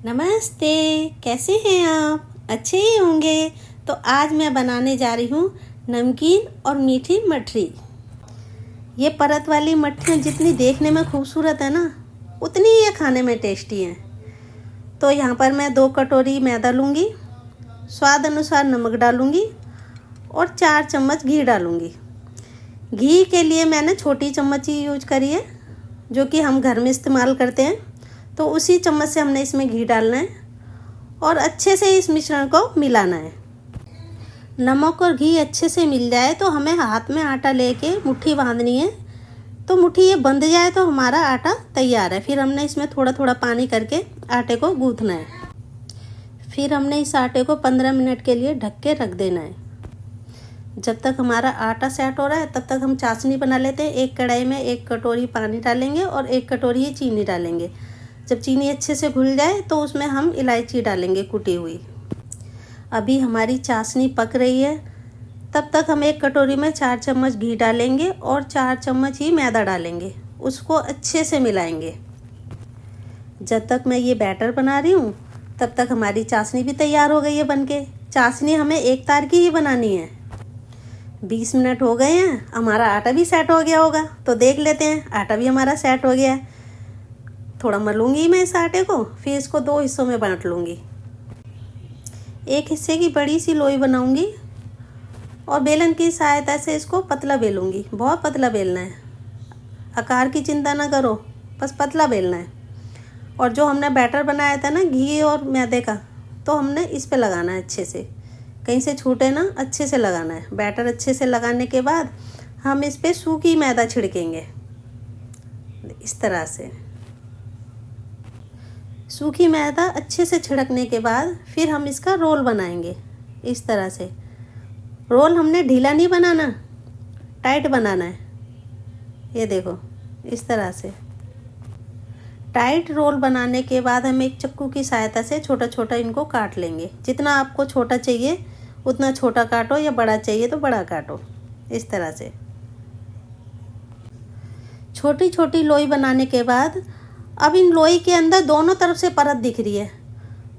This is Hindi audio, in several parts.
नमस्ते, कैसे हैं आप? अच्छे ही होंगे। तो आज मैं बनाने जा रही हूँ नमकीन और मीठी मठरी। ये परत वाली मठरियाँ जितनी देखने में खूबसूरत है ना, उतनी ये खाने में टेस्टी हैं। तो यहाँ पर मैं 2 कटोरी मैदा लूँगी, स्वाद अनुसार नमक डालूँगी और 4 चम्मच घी डालूँगी। घी के लिए मैंने छोटी चम्मच ही यूज करी है, जो कि हम घर में इस्तेमाल करते हैं। तो उसी चम्मच से हमने इसमें घी डालना है और अच्छे से इस मिश्रण को मिलाना है। नमक और घी अच्छे से मिल जाए तो हमें हाथ में आटा लेके मुट्ठी बांधनी है। तो मुट्ठी ये बंध जाए तो हमारा आटा तैयार है। फिर हमने इसमें थोड़ा थोड़ा पानी करके आटे को गूँथना है। फिर हमने इस आटे को 15 मिनट के लिए ढक के रख देना है। जब तक हमारा आटा सेट हो रहा है तब तक हम चाशनी बना लेते हैं। एक कढ़ाई में 1 कटोरी पानी डालेंगे और 1 कटोरी ही चीनी डालेंगे। जब चीनी अच्छे से घुल जाए तो उसमें हम इलायची डालेंगे कुटी हुई। अभी हमारी चाशनी पक रही है, तब तक हम 1 कटोरी में 4 चम्मच घी डालेंगे और 4 चम्मच ही मैदा डालेंगे। उसको अच्छे से मिलाएंगे। जब तक मैं ये बैटर बना रही हूँ तब तक हमारी चाशनी भी तैयार हो गई है बनके। चाशनी हमें एक तार की ही बनानी है। 20 मिनट हो गए हैं, हमारा आटा भी सेट हो गया होगा। तो देख लेते हैं, आटा भी हमारा सेट हो गया है। थोड़ा मलूंगी मैं इस आटे को, फिर इसको 2 हिस्सों में बांट लूँगी। एक हिस्से की बड़ी सी लोई बनाऊंगी और बेलन की सहायता से इसको पतला बेलूंगी। बहुत पतला बेलना है, आकार की चिंता ना करो, बस पतला बेलना है। और जो हमने बैटर बनाया था ना घी और मैदे का, तो हमने इस पे लगाना है अच्छे से, कहीं से छूटे ना, अच्छे से लगाना है। बैटर अच्छे से लगाने के बाद हम इस पे सूखी मैदा छिड़केंगे इस तरह से। सूखी मैदा अच्छे से छिड़कने के बाद फिर हम इसका रोल बनाएंगे इस तरह से। रोल हमने ढीला नहीं बनाना, टाइट बनाना है। ये देखो इस तरह से टाइट रोल बनाने के बाद हम एक चक्कू की सहायता से छोटा छोटा इनको काट लेंगे। जितना आपको छोटा चाहिए उतना छोटा काटो, या बड़ा चाहिए तो बड़ा काटो। इस तरह से छोटी छोटी लोई बनाने के बाद अब इन लोई के अंदर दोनों तरफ से परत दिख रही है,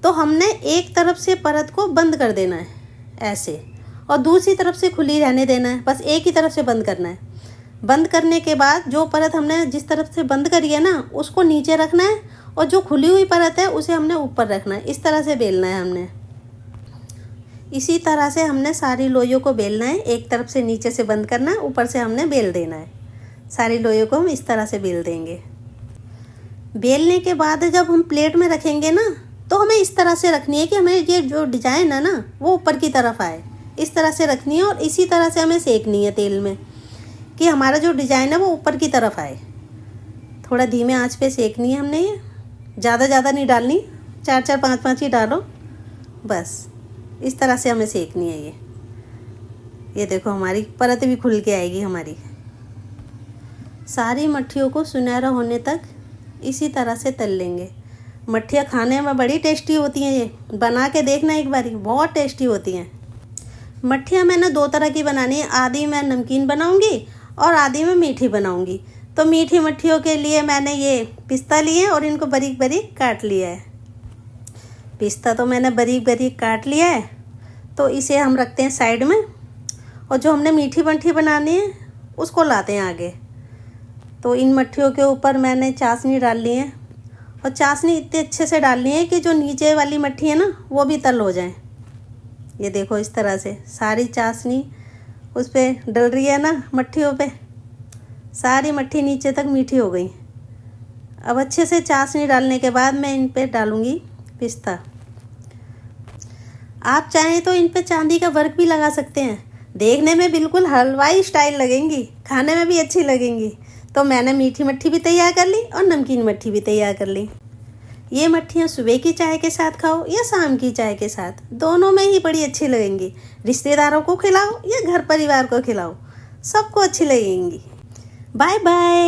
तो हमने एक तरफ से परत को बंद कर देना है ऐसे, और दूसरी तरफ से खुली रहने देना है। बस एक ही तरफ से बंद करना है। बंद करने के बाद जो परत हमने जिस तरफ से बंद करी है ना, उसको नीचे रखना है, और जो खुली हुई परत है उसे हमने ऊपर रखना है। इस तरह से बेलना है हमने। इसी तरह से हमने सारी लोइयों को बेलना है। एक तरफ से नीचे से बंद करना है, ऊपर से हमने बेल देना है। सारी लोइयों को हम इस तरह से बेल देंगे। बेलने के बाद जब हम प्लेट में रखेंगे ना, तो हमें इस तरह से रखनी है कि हमें ये जो डिज़ाइन है ना वो ऊपर की तरफ आए। इस तरह से रखनी है और इसी तरह से हमें सेकनी है तेल में, कि हमारा जो डिज़ाइन है वो ऊपर की तरफ आए। थोड़ा धीमे आंच पे सेकनी है हमने। ये ज़्यादा नहीं डालनी, 4 5 ही डालो बस। इस तरह से हमें सेकनी है ये देखो हमारी परत भी खुल के आएगी हमारी। सारी मट्ठियों को सुनहरा होने तक इसी तरह से तल लेंगे। मट्ठियाँ खाने में बड़ी टेस्टी होती हैं। ये बना के देखना एक बारी, बहुत टेस्टी होती हैं। मट्ठियाँ मैंने 2 तरह की बनानी है। आधी मैं नमकीन बनाऊंगी और आधी मैं मीठी बनाऊंगी। तो मीठी मट्ठियों के लिए मैंने ये पिस्ता लिए और इनको बारीक बारीक काट लिया है। पिस्ता तो मैंने बारीक बारीक काट लिया है, तो इसे हम रखते हैं साइड में। और जो हमने मीठी मट्ठी बनानी है उसको लाते हैं आगे। तो इन मट्ठियों के ऊपर मैंने चाशनी डाल ली है, और चाशनी इतने अच्छे से डालनी है कि जो नीचे वाली मट्ठी है ना वो भी तल हो जाए। ये देखो इस तरह से सारी चाशनी उस पर डल रही है ना मट्ठियों पे। सारी मट्ठी नीचे तक मीठी हो गई। अब अच्छे से चाशनी डालने के बाद मैं इन पे डालूँगी पिस्ता। आप चाहें तो इन पे चांदी का वर्क भी लगा सकते हैं। देखने में बिल्कुल हलवाई स्टाइल लगेंगी, खाने में भी अच्छी लगेंगी। तो मैंने मीठी मट्ठी भी तैयार कर ली और नमकीन मट्ठी भी तैयार कर ली। ये मट्ठियाँ सुबह की चाय के साथ खाओ या शाम की चाय के साथ, दोनों में ही बड़ी अच्छी लगेंगी। रिश्तेदारों को खिलाओ या घर परिवार को खिलाओ, सबको अच्छी लगेंगी। Bye bye.